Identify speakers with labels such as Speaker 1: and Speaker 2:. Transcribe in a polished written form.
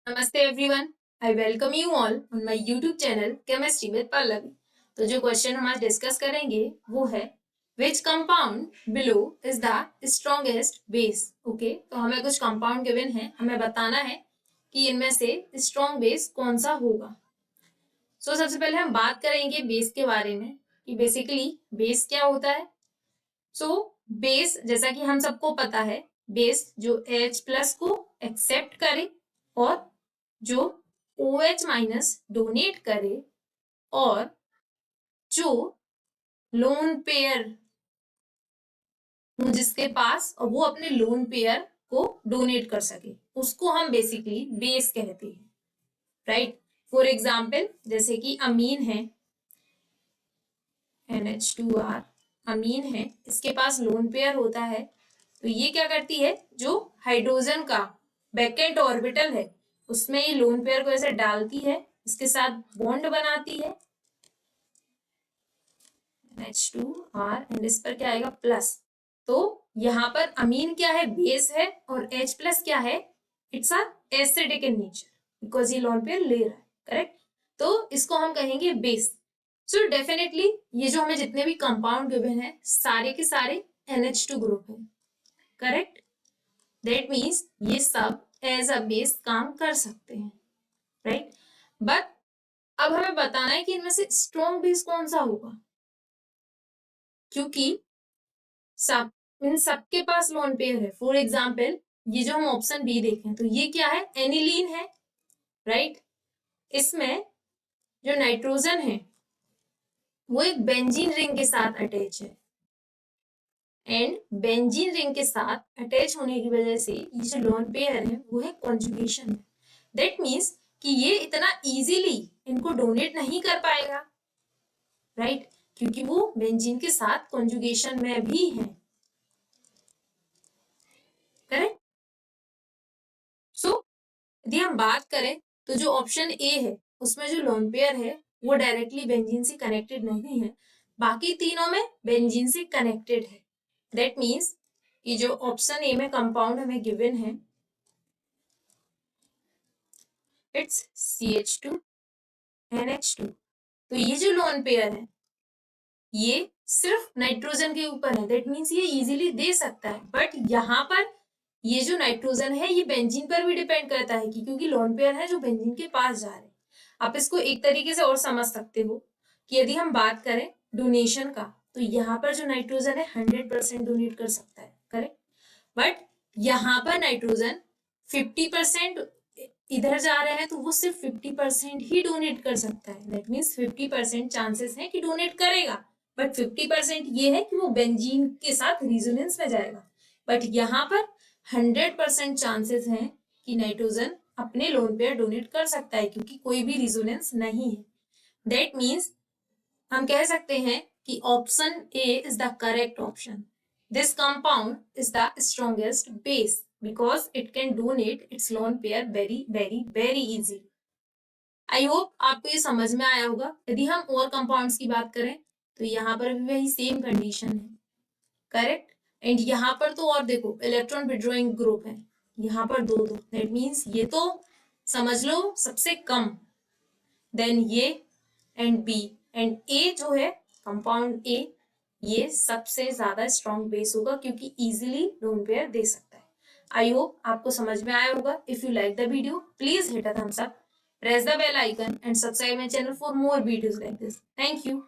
Speaker 1: नमस्ते everyone, I welcome you all on my YouTube channel chemistry with Pallavi. तो जो question हम आज डिस्कस करेंगे वो है which compound below is the strongest base. Okay, तो हमें कुछ कंपाउंड गिवन है, हमें बताना है कि इनमें से स्ट्रॉन्ग बेस कौन सा होगा। सबसे पहले हम बात करेंगे बेस के बारे में कि बेसिकली बेस क्या होता है। बेस जैसा कि हम सबको पता है, बेस जो H प्लस को एक्सेप्ट करे और जो OH माइनस डोनेट करे और जो लोन पेयर जिसके पास और वो अपने लोन पेयर को डोनेट कर सके, उसको हम बेसिकली बेस कहते हैं, राइट। फॉर एग्जाम्पल जैसे कि अमीन है, NH2R अमीन है, इसके पास लोन पेयर होता है, तो ये क्या करती है, जो हाइड्रोजन का बैकेंट ऑर्बिटल है उसमें ये लोन पेयर को ऐसे डालती है, इसके साथ बॉन्ड बनाती है H2R एंड इस पर क्या आएगा प्लस। तो यहाँ पर अमीन क्या है, बेस है, और H प्लस क्या है, it's a acidic in nature because ये लोन पेयर ले रहा है, करेक्ट। तो इसको हम कहेंगे बेस। डेफिनेटली ये जो हमें जितने भी कंपाउंड गिवन है सारे के सारे NH2 ग्रुप है, करेक्ट। दैट मीन्स ये सब एज अ बेस काम कर सकते हैं, राइट। बट अब हमें बताना है कि इनमें से स्ट्रॉन्ग बेस कौन सा होगा, क्योंकि सब इन सबके पास लोन पेयर है। फॉर एग्जाम्पल ये जो हम ऑप्शन बी देखें तो ये क्या है, एनिलीन है, राइट। इसमें जो नाइट्रोजन है वो एक बेंजीन रिंग के साथ अटैच है एंड बेंजीन रिंग के साथ अटैच होने की वजह से ये जो लोन पेयर है वो है कॉन्जुगेशन है। दैट मीन्स कि ये इतना इजीली इनको डोनेट नहीं कर पाएगा, राइट, क्योंकि वो बेंजीन के साथ कॉन्जुगेशन में भी है, करेक्ट। यदि हम बात करें तो जो ऑप्शन ए है उसमें जो लोन पेयर है वो डायरेक्टली बेंजीन से कनेक्टेड नहीं है, बाकी तीनों में बेंजीन से कनेक्टेड है। दैट मीन्स कि जो ऑप्शन ए में कंपाउंड हमें गिवन है इट्स CH2 NH2। तो ये जो लोन पेयर है ये सिर्फ नाइट्रोजन के ऊपर है, दैट मीन्स ये इजीली दे सकता है। बट यहाँ पर ये जो नाइट्रोजन है ये बेंजीन पर भी डिपेंड करता है कि क्योंकि लोन पेयर है जो बेंजीन के पास जा रहे हैं। आप इसको एक तरीके से और समझ सकते हो कि यदि हम बात करें डोनेशन का तो यहाँ पर जो नाइट्रोजन है 100% डोनेट कर सकता है, करेक्ट। बट यहाँ पर नाइट्रोजन 50% इधर जा रहे हैं तो वो सिर्फ 50% ही डोनेट कर सकता है। दैट मीन्स 50% चांसेस है कि डोनेट करेगा, बट 50% ये है कि वो बेंजीन के साथ रिजोनेंस में जाएगा। बट यहाँ पर 100% चांसेस हैं कि नाइट्रोजन अपने लोन पेयर डोनेट कर सकता है क्योंकि कोई भी रिजोनेंस नहीं है। दैट मीन्स हम कह सकते हैं कि option A is the correct option. This compound is the strongest base because it can donate its lone pair very easily. I hope आपको ये समझ में आया होगा। यदि हम और कंपाउंड्स की बात करें तो यहाँ पर भी वही सेम कंडीशन है, करेक्ट। एंड यहाँ पर तो और देखो इलेक्ट्रॉन विड्रॉइंग ग्रुप है, यहाँ पर दो दो, दैट मीन्स ये तो समझ लो सबसे कम, देन ये एंड बी एंड ए जो है कंपाउंड ए ये सबसे ज्यादा स्ट्रॉन्ग बेस होगा क्योंकि इजीली लोन पेयर दे सकता है। आई होप आपको समझ में आया होगा। If you like the video please hit a thumbs up, press the bell icon and subscribe my channel for more videos like this. Thank you.